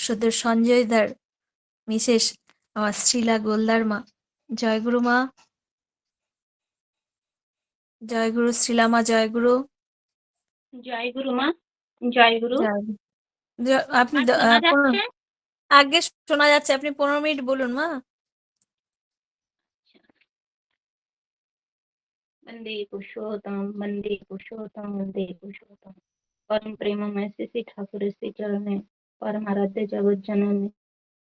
সদর সঞ্জয়দার মিসেস আমার শ্রীলা গোলদার মা। জয়গুরু মা। জয়গুরু শ্রীলা মা, জয়গুরু। জয় গুরু মা। জয় গুরু। জয়গুরু। আপনি মা শোনা যাচ্ছে? আগে শোনা যাচ্ছে, আপনি 15 মিনিট বলুন মা। वंदे पुरुषोत्तम, वंदे पुरुषोत्तम, वंदे पुरुषोत्तम। परम प्रेममय श्री ठाकुर श्री चरण परम आराध्य जगत जननी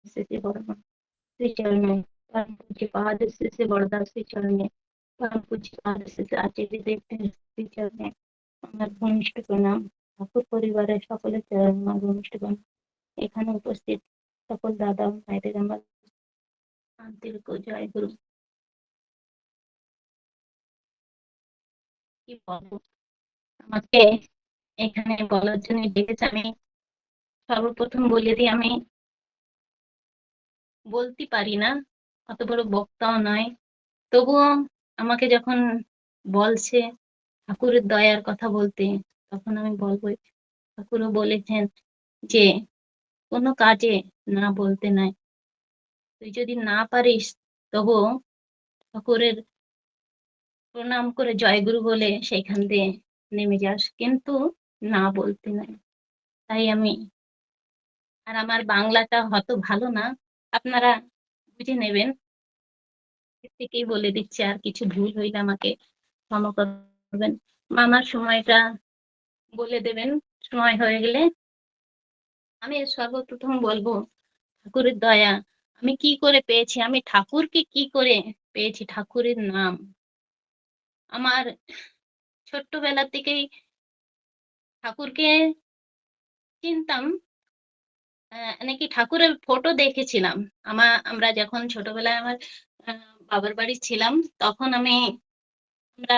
श्री परम श्री चरण परम पूज्य पाद श्री बड़दा श्री चरण परम पूज्य पाद श्री आचार्य देव श्री चरण আমার ঘনিষ্ঠ প্রণাম। ঠাকুর পরিবারের সকলের চরণ আমার ঘনিষ্ঠগণ, এখানে উপস্থিত সকল দাদা ভাইদের আমার আন্তরিক জয় গুরু। কি বলবো, আমাকে এখানে বলার জন্য ডেকেছে। আমি সর্বপ্রথম বলে দিই, আমি বলতে পারি না, অত বড় বক্তাও নয়। তবুও আমাকে যখন বলছে ঠাকুরের দয়ার কথা বলতে, তখন আমি বলবো। ঠাকুরও বলেছেন যে কোনো কাজে না বলতে নাই। তুই যদি না পারিস তবুও ঠাকুরের প্রণাম করে জয়গুরু বলে সেখান দিয়ে নেমে যাস, কিন্তু না বলতে নাই। তাই আমি, আর আমার বাংলাটা হয়তো ভালো না, আপনারা বুঝে নেবেন। থেকেই বলে দিচ্ছি, আর কিছু ভুল হইলে আমাকে ক্ষমা করবেন। আমার সময়টা বলে দেবেন সময় হয়ে গেলে। আমি সর্বপ্রথম বলবো ঠাকুরের দয়া আমি কি করে পেয়েছি, আমি ঠাকুরকে কি করে পেয়েছি। ঠাকুরের নাম আমার ছোট্টবেলা থেকেই ঠাকুরকে চিনতাম। নাকি ঠাকুরের ফটো দেখেছিলাম। আমরা যখন ছোটবেলায় আমার বাবার বাড়ি ছিলাম, তখন আমরা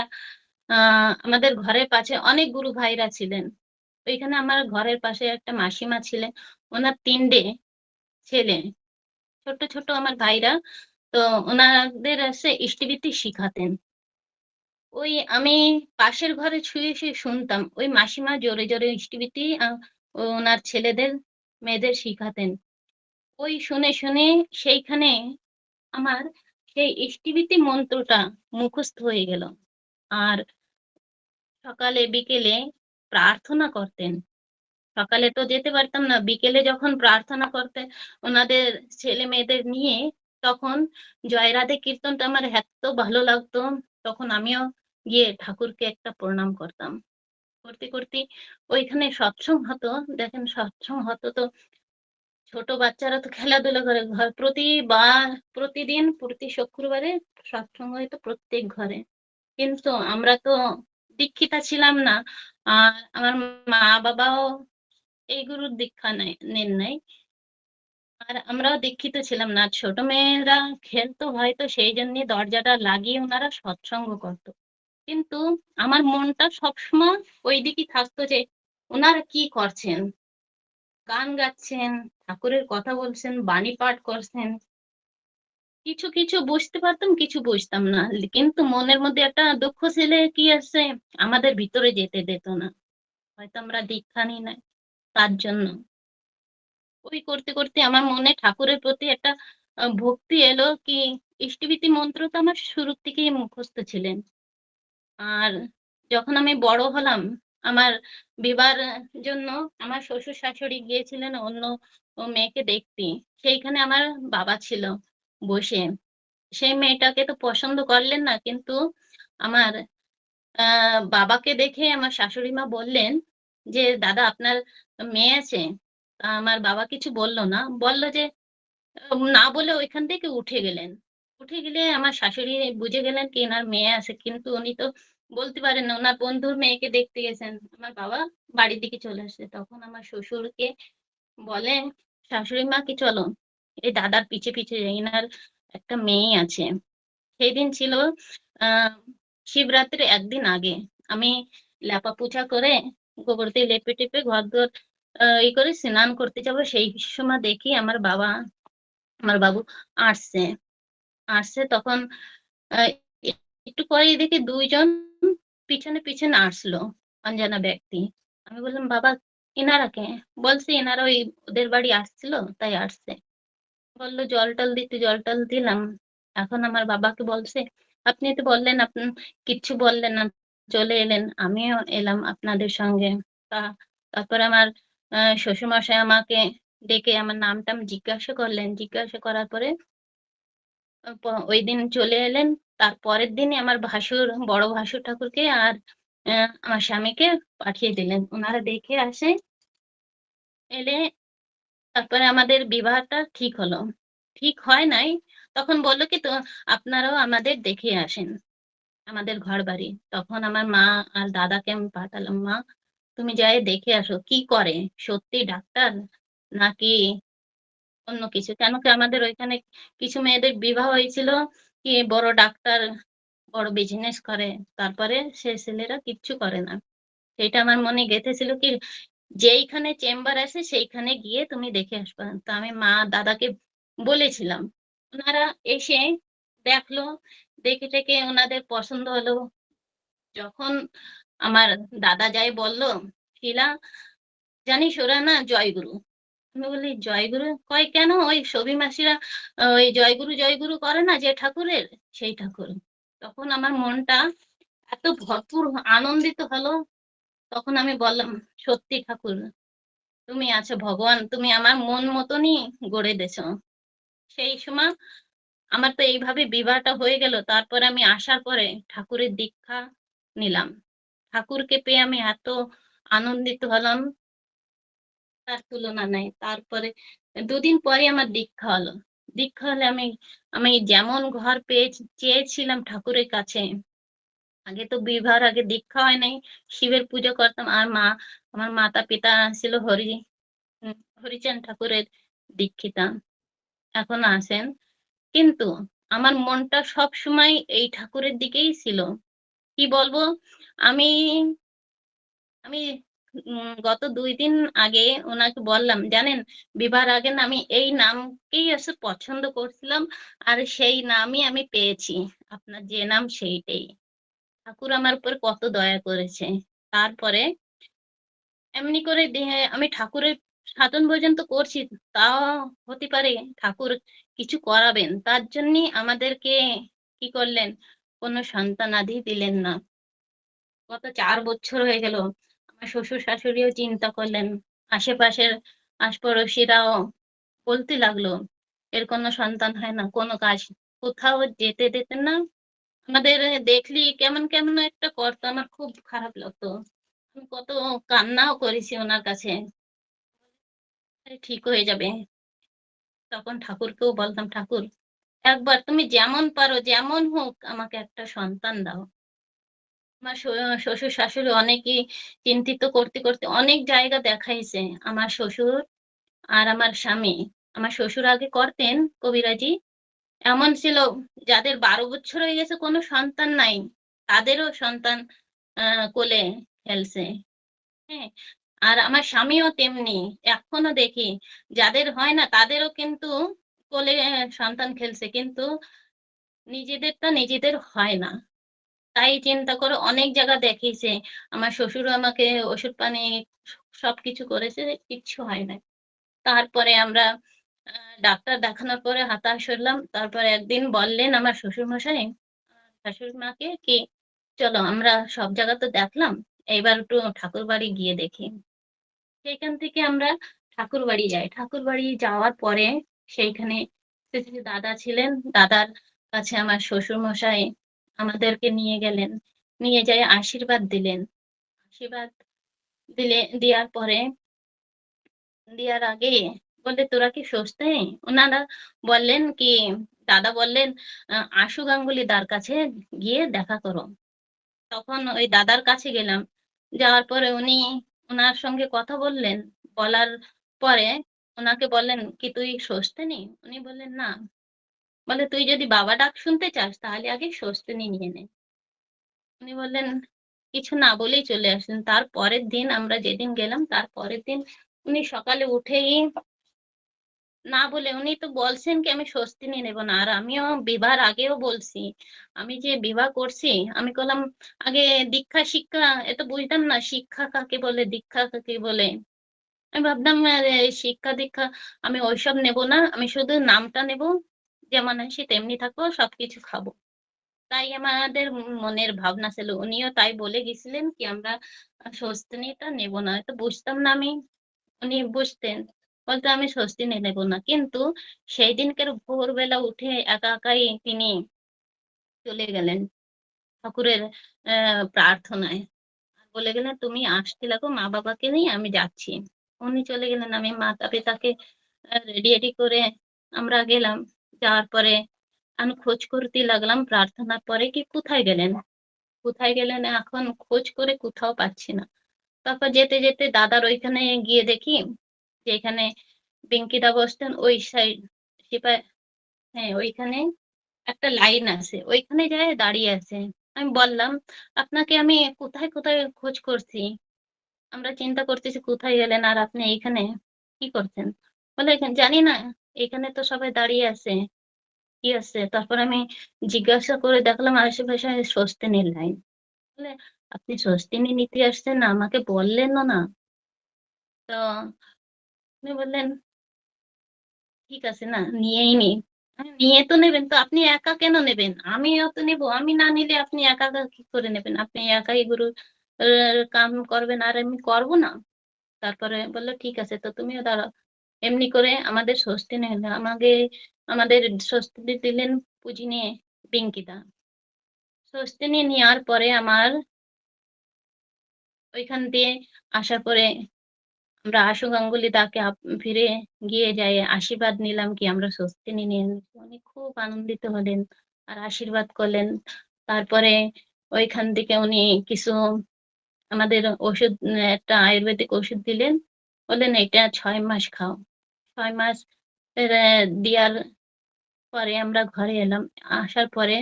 আমাদের ঘরের পাশে অনেক গুরু ভাইরা ছিলেন। ওইখানে আমার ঘরের পাশে একটা মাসিমা ছিলেন, ওনার 3টে ছেলে, ছোট ছোট আমার ভাইরা। তো ওনাদের এসে ইষ্টবৃত্তি শিখাতেন। ওই আমি পাশের ঘরে শুয়ে শুয়ে শুনতাম ওই মাসিমা জোরে জোরে ইষ্টবৃত্তি ওনার ছেলেদের মেয়েদের শিখাতেন। ওই শুনে শুনে সেইখানে আমার সেই ইষ্টবৃত্তি মন্ত্রটা মুখস্থ হয়ে গেল। আর সকালে বিকেলে প্রার্থনা করতেন। সকালে তো যেতে পারতাম না, বিকেলে যখন প্রার্থনা করতে ওনাদের ছেলে মেয়েদের নিয়ে, তখন জয় রাধে কীর্তনটা আমার এত ভালো লাগতো। তখন আমিও গিয়ে ঠাকুরকে একটা প্রণাম করতাম। করতে করতে ওইখানে সৎসঙ্গ হতো। দেখেন সৎসঙ্গ হতো তো ছোট বাচ্চারা তো খেলাধুলা করে, প্রতিদিন প্রতি শুক্রবারে সৎসঙ্গ হতো প্রত্যেক ঘরে। কিন্তু আমরা তো দীক্ষিতা ছিলাম না, আর আমার মা বাবাও এই গুরুর দীক্ষা নেন নাই, আর আমরাও দীক্ষিত ছিলাম না। ছোট মেয়েরা খেলতো হয়তো, সেই জন্য দরজাটা লাগিয়ে ওনারা সৎসঙ্গ করতো। কিন্তু আমার মনটা সবসময় ওই দিকেই থাকতো যে ওনারা কি করছেন, গান গাচ্ছেন, ঠাকুরের কথা বলছেন, বাণী পাঠ করছেন। কিছু কিছু বুঝতে পারতাম, কিছু বুঝতাম না, কিন্তু মনের মধ্যে একটা দুঃখ ছিল, কি আছে আমাদের ভিতরে যেতে দিত না। হয়তো আমরা দীক্ষা নিই নাই, তার জন্য। ওই করতে করতে আমার মনে ঠাকুরের প্রতি একটা ভক্তি এলো। কি ইষ্টবৃত্তি মন্ত্র তো আমার শুরু থেকেই মুখস্থ ছিলেন। আর যখন আমি বড় হলাম, আমার বিবাহের জন্য আমার শ্বশুর শাশুড়ি গিয়েছিলেন অন্য মেয়েকে দেখতে। সেইখানে আমার বাবা ছিল বসে। সেই মেয়েটাকে তো পছন্দ করলেন না, কিন্তু আমার বাবাকে দেখে আমার শাশুড়ি মা বললেন যে দাদা আপনার মেয়ে আছে। তা আমার বাবা কিছু বলল না, বলল যে না বলে ওইখান থেকে উঠে গেলেন। উঠে গেলে আমার শাশুড়ি বুঝে গেলেন কি এনার মেয়ে আছে, কিন্তু উনি তো বলতে পারেন না, ওনার বন্ধুর মেয়েকে দেখতে গেছেন। আমার বাবা বাড়ির দিকে চলে আসছে। তখন আমার শ্বশুরকে বলে শাশুড়ি মা কি চলো এই দাদার পিছে পিছে যাই, এনার একটা মেয়ে আছে। সেই দিন ছিল আহ শিবরাত্রির একদিন আগে। আমি লেপা পোছা করে গোবর দিয়ে লেপে টেপে ঘর দর ই করে স্নান করতে যাবো, সেই সময় দেখি আমার বাবু আসছে। তখন আহ, একটু পরে দেখি 2জন পিছনে পিছনে আসলো, অঞ্জনা ব্যক্তি। আমি বললাম বাবা ইনারা কে? বলছে ইনারা ওই ওদের বাড়ি আসছিল তাই আসছে। বলল জল টল দিতে, জল টল দিলাম। এখন আমার বাবাকে বলছে আপনি তো বললেন কিচ্ছু বললেন না, চলে এলেন, আমিও এলাম আপনাদের সঙ্গে। তারপরে আমার শ্বশুরমশাই আমাকে ডেকে আমার নাম টাম জিজ্ঞাসা করলেন, জিজ্ঞাসা করার পরে ওই দিন চলে এলেন। তার পরের দিনই আমার ভাসুর, বড় ভাসুর ঠাকুরকে আর আমার স্বামীকে পাঠিয়ে দিলেন। ওনারা দেখে আসে, এলে তারপরে আমাদের বিবাহটা ঠিক হলো। ঠিক হয় নাই, তখন বলল কি তো আপনারাও আমাদের দেখে আসেন আমাদের ঘর বাড়ি। তখন আমার মা আর দাদাকে আমি পাঠালাম, মা তুমি যাই দেখে আসো কি করে, সত্যি ডাক্তার নাকি অন্য কিছু। কেন কি আমাদের ওইখানে কিছু মেয়েদের বিবাহ হয়েছিল কি বড় ডাক্তার, বড় বিজনেস করে, তারপরে সে ছেলেরা কিচ্ছু করে না। সেটা আমার মনে গেঁথেছিল কি যেইখানে চেম্বার আছে সেইখানে গিয়ে তুমি দেখে আসবা। তো আমি মা দাদাকে বলেছিলাম, ওনারা এসে দেখলো, দেখে টেকে ওনাদের পছন্দ হলো। যখন আমার দাদা যাই বলল, শিলা জানিস ওরা না জয়গুরু। আমি বলি জয়গুরু, কয় কেন? ওই সবি মাসিরা ওই জয়গুরু জয়গুরু করে না যে ঠাকুরের, সেই ঠাকুর। তখন আমার মনটা এত ভরপুর আনন্দিত হলো। তখন আমি বললাম সত্যি ঠাকুর তুমি আছো, ভগবান তুমি আমার মন মতনই গড়ে দিয়েছো। সেই সময় আমার তো এইভাবে বিবাহটা হয়ে গেল। তারপরে আমি আসার পরে ঠাকুরের দীক্ষা নিলাম। ঠাকুরকে পেয়ে আমি এত আনন্দিত হলাম, তার তুলনা নাই। তারপরে দুদিন পরে আমার দীক্ষা হলো। দীক্ষা হলে আমি আমি যেমন ঘর পেয়ে চেয়েছিলাম ঠাকুরের কাছে। আগে তো বিবাহের আগে দীক্ষা হয় নাই, শিবের পুজো করতাম। আর মা, আমার মাতা পিতা ছিল হরিচাঁদ ঠাকুরের দীক্ষিতা, এখন আছেন। কিন্তু আমার মনটা সব সময় এই ঠাকুরের দিকেই ছিল। কি বলবো, আমি আমি গত ২ দিন আগে ওনাকে বললাম, জানেন বিবাহের আগে না আমি এই নামকেই আসলে পছন্দ করছিলাম, আর সেই নামই আমি পেয়েছি। আপনার যে নাম সেইটাই। ঠাকুর আমার উপর কত দয়া করেছে। তারপরে এমনি করে দেহে আমি ঠাকুরের সাধন ভোজন তো করছি, তাও হতে পারে ঠাকুর কিছু করাবেন। তার জন্যই আমাদেরকে কি করলেন, কোনো সন্তানাদি দিলেন না। গত ৪ বছর হয়ে গেল। আমার শ্বশুর শাশুড়িও চিন্তা করলেন। আশেপাশের আশপড়শিরাও বলতে লাগলো, এর কোনো সন্তান হয় না, কোনো কাজ কোথাও যেতে দিতেন না। আমাদের দেখলি কেমন কেমন একটা করতো, আমার খুব খারাপ লাগতো। আমি কত কান্নাও করেছি ওনার কাছে, আরে ঠিক হয়ে যাবে। তখন ঠাকুরকেও বলতাম, ঠাকুর একবার তুমি যেমন পারো যেমন হোক আমাকে একটা সন্তান দাও। আমার শ্বশুর শাশুড়ি অনেকই চিন্তিত করতে করতে অনেক জায়গা দেখাইছে। আমার শ্বশুর আর আমার স্বামী, আমার শ্বশুর আগে করতেন কবিরাজি। এমন ছিল যাদের ১২ বছর হয়ে গেছে কোনো সন্তান নাই, তাদেরও সন্তান কোলে খেলছে। হ্যাঁ, আর আমার স্বামীও তেমনি। এখনো দেখি যাদের হয় না তাদেরও কিন্তু কোলে সন্তান খেলছে, কিন্তু নিজেদেরটা নিজেদের হয় না। তাই চিন্তা করে অনেক জায়গা দেখিয়েছে। আমার শ্বশুরও আমাকে ওষুধ পানি সবকিছু করেছে, কিচ্ছু হয় নাই। তারপরে আমরা আ ডাক্তার দেখানোর পরে হতাশ হলাম। তারপরে একদিন বললেন আমার শ্বশুরমশাই শাশুড়ি মাকে কি, "চলো আমরা সব জায়গা তো দেখলাম, এইবার একটু ঠাকুরবাড়ি গিয়ে দেখি।" সেইখান থেকে আমরা ঠাকুরবাড়ি যাই। ঠাকুরবাড়ি যাওয়ার পরে সেইখানে যে দাদা ছিলেন, দাদার কাছে আমার শ্বশুরমশাই আমাদেরকে নিয়ে গেলেন। নিয়ে যেয়ে আশীর্বাদ দিলেন। আশীর্বাদ দেওয়ার পরে, দেওয়ার আগে বললে, "তোরা কি স্বস্তি?" উনারা বললেন কি, দাদা বললেন, আশু গাঙ্গুলি দার কাছে গিয়ে দেখা করো।" তখন ওই দাদার কাছে গেলাম। যাওয়ার পরে উনি উনার সঙ্গে কথা বললেন। বলার পরে উনাকে বললেন, "কি তুই স্বস্তিনী?" উনি বললেন, "না।" বলে, "তুই যদি বাবা ডাক শুনতে চাস তাহলে আগে স্বস্তিনী নিয়ে নে।" উনি বললেন, কিছু না বলেই চলে আসলেন। তার পরের দিন আমরা যেদিন গেলাম তার পরের দিন উনি সকালে উঠেই না বলে, উনি তো বলছেন কি আমি স্বস্তিনী নেব না। আর আমিও বিবাহের আগেও বলছি, আমি যে বিবাহ করছি আমি করলাম আগে দীক্ষা শিক্ষা এত বুঝতাম না। শিক্ষা কাকে বলে, দীক্ষা কাকে বলে। আমি ভাবলাম শিক্ষা-দীক্ষা আমি ওইসব নেব না। আমি শুধু নামটা নেব। যেমন আছি তেমনি থাকবো, সবকিছু খাবো। তাই আমাদের মনের ভাবনা ছিল। উনিও তাই বলে গেছিলেন কি আমরা সস্তনীটা নেব না। তো বুঝতাম না আমি। উনি বুঝতেন। বলতো আমি সস্তিনী নেব না। কিন্তু সেই দিনকার ভোরবেলা উঠে একাই তিনি চলে গেলেন ঠাকুরের প্রার্থনায়। বলে গেলেন, "তুমি আসতে লাগো মা-বাবাকে নিয়ে আমি যাচ্ছি।" উনি চলে গেলেন। আমি মাতা-পিতাকে রেডি করে আমরা গেলাম। যাওয়ার পরে আমি খোঁজ করতে লাগলাম প্রার্থনার পরে কি কোথায় গেলেন? কোথায় গেলেন এখন খোঁজ করে কোথাও পাচ্ছি না। তারপর যেতে দাদার ওইখানে গিয়ে দেখি যে এখানে পিঙ্কিদা বসতেন ওই সাইড সিপাই হ্যাঁ, ওইখানে একটা লাইন আছে। ওইখানে যেয়ে দাঁড়িয়ে আছে। আমি বললাম, "আপনাকে আমি কোথায় খোঁজ করছি। আমরা চিন্তা করতেছি কোথায় গেলেন আর আপনি এইখানে কি করছেন?" বলে, "জানি না। এখানে তো সবাই দাঁড়িয়ে আছে। কি আছে?" তারপর আমি জিজ্ঞাসা করে দেখলাম আশেপাশে সস্তেনের লাইন। বলে, "আপনি সস্তিনী নিতে আসছেন আমাকে বললেনও না।" তো উনি বললেন, "ঠিক আছে না নিয়েই নিই।" নিয়ে তো নেবেন তো আপনি একা কেন নেবেন? আমিও তো নেবো। আমি না নিলে আপনি একা কি করে নেবেন? আপনি একাই গুরুর কাম করবেন আর আমি করব না? তারপরে বলল, "ঠিক আছে তো তুমিও দাঁড়াও।" এমনি করে আমাদের স্বস্তি নিলেন। আমাদের স্বস্তি দিলেন পুজিনে পিঙ্কিদা। স্বস্তিনী নেওয়ার পরে আমার ওইখান দিয়ে আসার পরে আমরা আশু গাঙ্গুলি তাকে ফিরে গিয়ে যাই আশীর্বাদ নিলাম কি আমরা স্বস্তিনী নিয়ে নিয়েছি। উনি খুব আনন্দিত হলেন আর আশীর্বাদ করলেন। তারপরে ওইখান থেকে উনি কিছু আমাদের ওষুধ একটা আয়ুর্বেদিক ওষুধ দিলেন। বললেন, "এটা ৬ মাস খাও।" ৬ মাস এর দেওয়ার পরে আমরা ঘরে এলাম। আসার পরে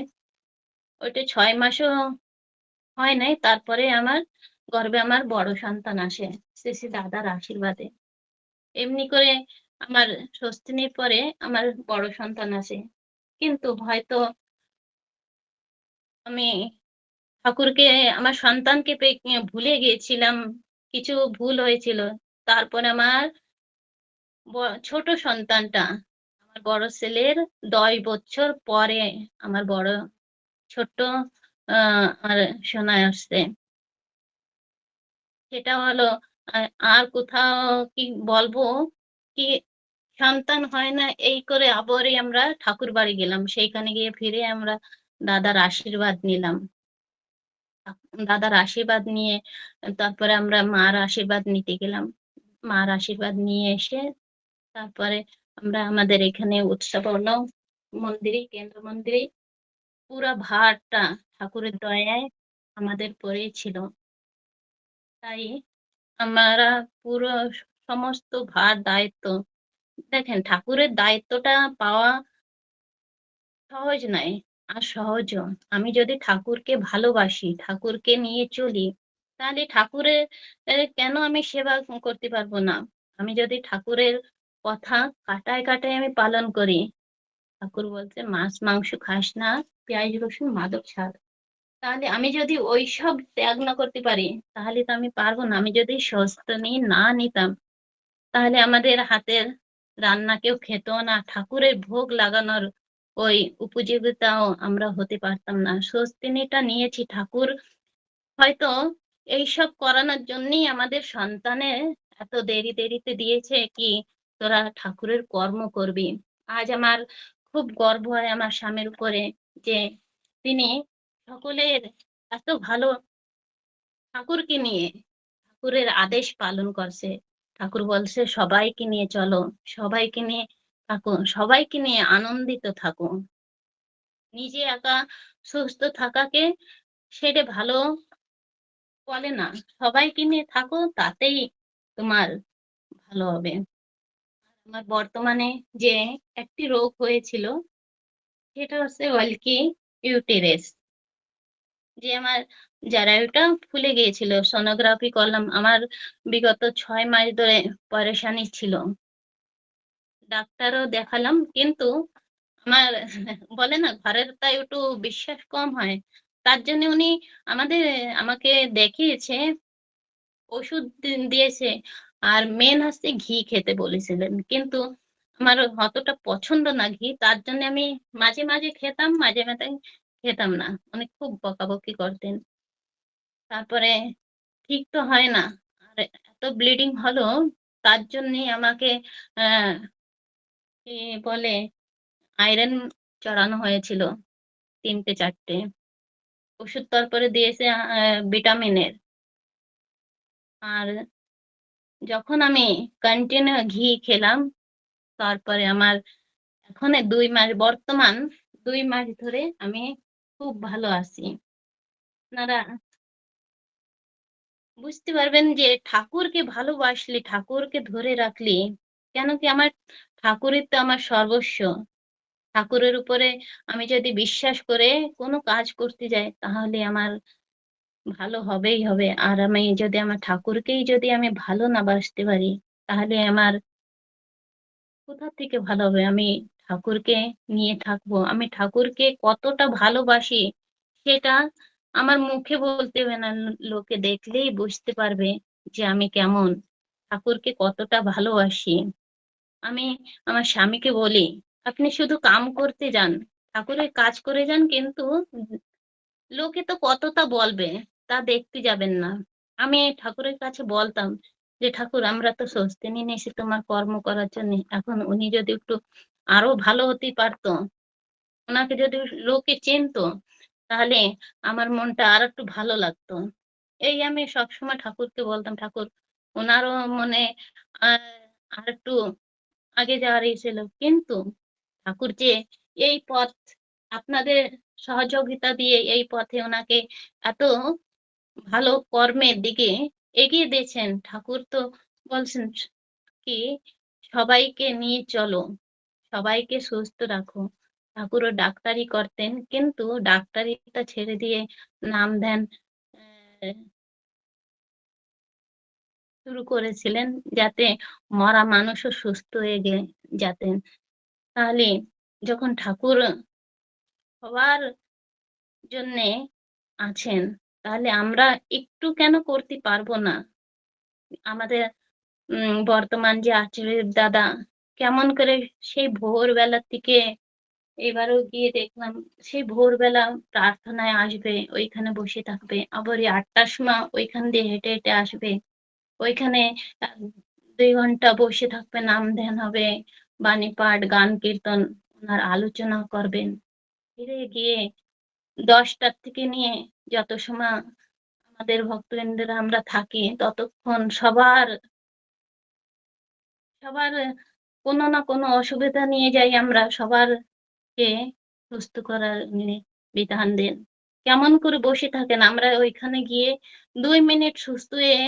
ওইটা ৬ মাসও হয় নাই। তারপরে আমার গর্ভে আমার বড় সন্তান আসে। শ্রী দাদার আশীর্বাদে। এমনি করে আমার ষষ্ঠীর পরে আমার বড় সন্তান আসে। কিন্তু হয়তো আমি ঠাকুরকে আমার সন্তানকে ভুলে গিয়েছিলাম। কিছু ভুল হয়েছিল। তারপরে আমার ব ছোট সন্তানটা, আমার বড় ছেলের ১০ বছর পরে আমার বড় ছোট্ট আ আর সোনা আসছে। সেটা হলো আ আর কোথাও কি বলবো কি সন্তান হয় না এই করে আবারই আমরা ঠাকুরবাড়ি গেলাম। সেইখানে গিয়ে ফিরে আমরা দাদার আশীর্বাদ নিলাম। দাদার আশীর্বাদ নিয়ে তারপরে আমরা মার আশীর্বাদ নিতে গেলাম। মার আশীর্বাদ নিয়ে এসে তারপরে আমরা আমাদের এখানে উৎসব হলো কেন্দ্র মন্দিরে পুরা ভারটা ঠাকুরের দয়ায় আমাদের পরেই ছিল। তাই আমরা পুরো সমস্ত ভার দায়িত্ব দেখেন ঠাকুরের দায়িত্বটা পাওয়া সহজ নয়। আর সহজও। আমি যদি ঠাকুরকে ভালোবাসি, ঠাকুরকে নিয়ে চলি, তাহলে ঠাকুরের কেন আমি সেবা করতে পারবো না? আমি যদি ঠাকুরের কথা কাটায় আমি পালন করি। ঠাকুর বলছে, "মাছ, মাংস খাস না, পেঁয়াজ, রসুন, মাদক ছাড়।" তাহলে আমি যদি ওইসব ত্যাগ না করতে পারি, তাহলে তো আমি পারব না। আমি যদি স্বস্তানি না নিতাম, তাহলে আমাদের হাতের রান্না কেউ খেতও না। ঠাকুরের ভোগ লাগানোর ওই উপযোগিতাও আমরা হতে পারতাম না। স্বস্তিনীটা নিয়েছি ঠাকুর হয়তো এইসব করানোর জন্যই আমাদের সন্তানের এত দেরিতে দিয়েছে কি তোরা ঠাকুরের কর্ম করবি। আজ আমার খুব গর্ব হয় আমার স্বামীর উপরে যে তিনি সকলের এত ভালো ঠাকুরকে নিয়ে ঠাকুরের আদেশ পালন করছে। ঠাকুর বলছে সবাইকে নিয়ে চলো, সবাইকে নিয়ে থাকো, সবাইকে নিয়ে আনন্দিত থাকো। নিজে একা সুস্থ থাকাকে সেটা ভালো বলে না। সবাইকে নিয়ে থাকো তাতেই তোমার ভালো হবে। আমার বর্তমানে যে একটি রোগ হয়েছিল সেটা হচ্ছে ওয়ালকি ইউটেরাস। যে আমার জারায়ুটা ফুলে গিয়েছিল। সোনোগ্রাফি করলাম। আমার বিগত ৬ মাস ধরে পেরেশানি ছিল। ডাক্তারও দেখালাম কিন্তু আমার বলে না ঘরের তাই একটু বিশ্বাস কম হয়। তার জন্য উনি আমাকে দেখিয়েছে, ওষুধ দিয়েছে। আর মেন হচ্ছে ঘি খেতে বলেছিলেন। কিন্তু আমার অতটা পছন্দ না ঘি, তার জন্য আমি মাঝে মাঝে খেতাম, মাঝে মাঝে খেতাম না। উনি খুব বকাবকি করতেন। তারপরে ঠিক তো হয় না। আর এত ব্লিডিং হলো, তার জন্যে আমাকে আহ কি বলে আয়রন চড়ানো হয়েছিল 3-4টে ওষুধ। তারপরে দিয়েছে ভিটামিনের। আর যখন আমি কন্টিনিউ ঘি খেলাম, তারপরে আমার এখন 2 মাস, বর্তমান 2 মাস ধরে আমি খুব ভালো আছি। আপনারা বুঝতে পারবেন যে ঠাকুরকে ভালোবাসলে, ঠাকুরকে ধরে রাখলে, কেন কি আমার ঠাকুরই তো আমার সর্বস্ব। ঠাকুরের উপরে আমি যদি বিশ্বাস করে কোনো কাজ করতে যাই, তাহলে আমার ভালো হবেই হবে। আর আমি যদি আমার ঠাকুরকেই যদি আমি ভালো না বাসতে পারি, তাহলে আমার কোথা থেকে ভালো হবে? আমি ঠাকুরকে নিয়ে থাকবো। আমি ঠাকুরকে কতটা ভালোবাসি সেটা আমার মুখে বলতে হবে না, লোকে দেখলেই বুঝতে পারবে যে আমি কেমন ঠাকুরকে কতটা ভালোবাসি। আমি আমার স্বামীকে বলি, আপনি শুধু কাম করতে যান, ঠাকুরের কাজ করে যান, কিন্তু লোকে তো কতটা বলবে তা দেখতে যাবেন না। আমি ঠাকুরের কাছে বলতাম যে ঠাকুর, আমরা তো স্বস্তি নিয়ে এসেছি তোমার কর্ম করার জন্য। এখন উনি যদি একটু আরো ভালো হতে পারতো, ওনাকে যদি লোকে চিনতো, তাহলে আমার মনটা আর একটু ভালো লাগতো। এই আমি সবসময় ঠাকুরকে বলতাম, ঠাকুর ওনারও মনে আর একটু আগে যাওয়ার ইয়ে ছিল, কিন্তু ঠাকুর যে এই পথ আপনাদের সহযোগিতা দিয়ে এই পথে ওনাকে এত ভালো কর্মের দিকে এগিয়ে দিয়েছেন। ঠাকুর তো বলছেন কি, সবাইকে নিয়ে চলো, সবাইকে সুস্থ রাখো। ঠাকুরও ডাক্তারি করতেন, কিন্তু ডাক্তারিটা ছেড়ে দিয়ে নাম ধ্যান আহ, শুরু করেছিলেন, যাতে মরা মানুষও সুস্থ হয়ে যেতেন। তাহলে যখন ঠাকুর সবার জন্যে আছেন, তাহলে আমরা একটু কেন করতে পারবো না? আমাদের বর্তমান যে আচার্য দাদা কেমন করে সেই ভোরবেলা থেকে, এবারও গিয়ে দেখলাম সেই ভোরবেলা প্রার্থনায় আসবে, ওইখানে বসে থাকবে, আবার এই 8টার সময় ওইখান দিয়ে হেঁটে হেঁটে আসবে, ওইখানে 2 ঘন্টা বসে থাকবে, নাম ধ্যান হবে, বাণী পাঠ, গান কীর্তন, ওনার আলোচনা করবেন। ফিরে গিয়ে 10টার থেকে নিয়ে যত সময় আমাদের ভক্তবৃন্দরা আমরা থাকি, ততক্ষণ সবার সবার কোনো না কোনো অসুবিধা নিয়ে যাই আমরা, সবারকে সুস্থ করার বিধান দেন। কেমন করে বসে থাকেন? আমরা ওইখানে গিয়ে 2 মিনিট সুস্থ হয়ে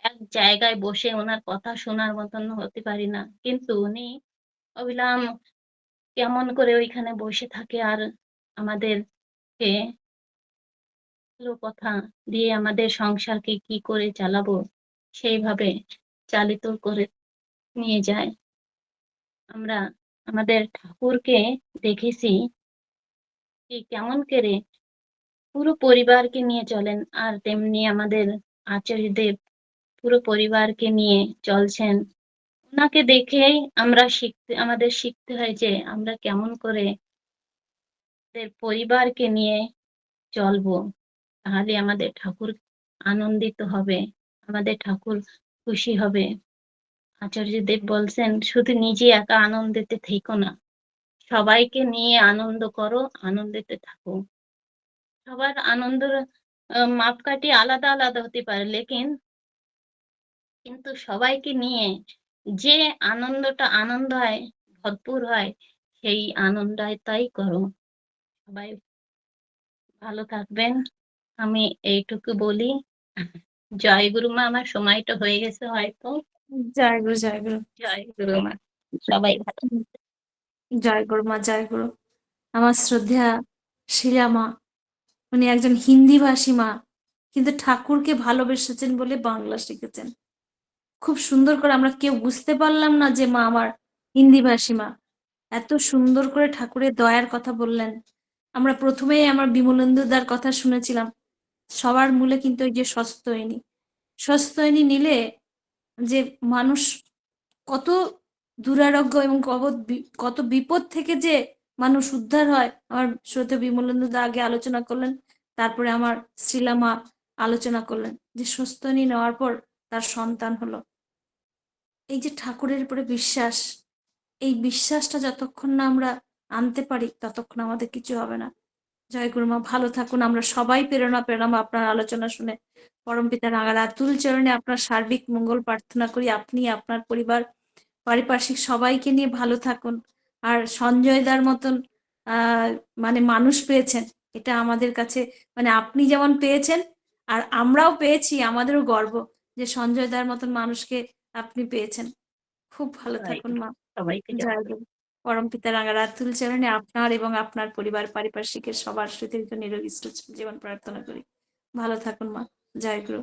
এক জায়গায় বসে ওনার কথা শোনার মতন হতে পারি না, কিন্তু উনি অবিরাম কেমন করে ওইখানে বসে থাকে আর আমাদেরকে ভালো কথা দিয়ে আমাদের সংসারকে কি করে চালাবো সেইভাবে চালিত করে নিয়ে যায়। আমরা আমাদের ঠাকুরকে দেখেছি কি কেমন করে পুরো পরিবারকে নিয়ে চলেন, আর তেমনি আমাদের আচার্যদেব পুরো পরিবারকে নিয়ে চলছেন। ওনাকে দেখেই আমাদের শিখতে হয় যে আমরা কেমন করে আমাদের পরিবারকে নিয়ে চলবো, তাহলে আমাদের ঠাকুর আনন্দিত হবে, আমাদের ঠাকুর খুশি হবে। আচার্যদেব বলছেন, শুধু নিজে একা আনন্দেতে থেকো না, সবাইকে নিয়ে আনন্দ করো, আনন্দেতে থাকো। সবার আনন্দের মাপকাঠি আলাদা আলাদা হতে পারে, কিন্তু সবাইকে নিয়ে যে আনন্দ হয়, ভরপুর হয়, সেই আনন্দটাই করো। সবাই ভালো থাকবেন, আমি এইটুকু বলি। জয় গুরু মা। আমার সময়টা হয়ে গেছে হয়তো। জয় গুরু, জয় গুরু। জয় গুরু মা। সবাই ভালো। জয় গুরু মা, জয় গুরু। আমার শ্রদ্ধেয়া শিলা মা, উনি একজন হিন্দি ভাষী মা, কিন্তু ঠাকুরকে ভালোবেসেছেন বলে বাংলা শিখেছেন। খুব সুন্দর করে, আমরা কেউ বুঝতে পারলাম না যে মা আমার হিন্দি ভাষী মা। এত সুন্দর করে ঠাকুরের দয়ার কথা বললেন। আমরা প্রথমেই আমার বিমলেন্দুদার কথা শুনেছিলাম, সবার মূলে কিন্তু ওই যে স্বস্ত্যয়নী নিলে যে মানুষ কত দুরারোগ্য এবং কত বিপদ থেকে যে মানুষ উদ্ধার হয়। আমার শ্রদ্ধেয় বিমলেন্দু দা আগে আলোচনা করলেন, তারপরে আমার শ্রীলা মা আলোচনা করলেন যে সুস্থনি নেওয়ার পর তার সন্তান হলো। এই যে ঠাকুরের উপরে বিশ্বাস, এই বিশ্বাসটা যতক্ষণ না আমরা আনতে পারি ততক্ষণ আমাদের কিছু হবে না। জয় গুরুমা, ভালো থাকুন। আমরা সবাই প্রেরণা পেলাম আপনার আলোচনা শুনে। পরমপিতা রাঙার আতুল চরণে আপনার সার্বিক মঙ্গল প্রার্থনা করি। আপনি, আপনার পরিবার, পারিপার্শ্বিক সবাইকে নিয়ে ভালো থাকুন। আর সঞ্জয় দার মতন মানে মানুষ পেয়েছেন, এটা আমাদের কাছে মানে আপনি যেমন পেয়েছেন আর আমরাও পেয়েছি, আমাদেরও গর্ব যে সঞ্জয় দার মতন মানুষকে আপনি পেয়েছেন। খুব ভালো তাই থাকুন মা। সবাইকে জয় জয়। গুরু। পরমপিতা রাঙার আতুল চরণে আপনার এবং আপনার পরিবার পারিপার্শ্বিকের সবার সুদীর্ঘ নিরোগী সুস্থ জীবন প্রার্থনা করি। ভালো থাকুন মা। জয় গুরু।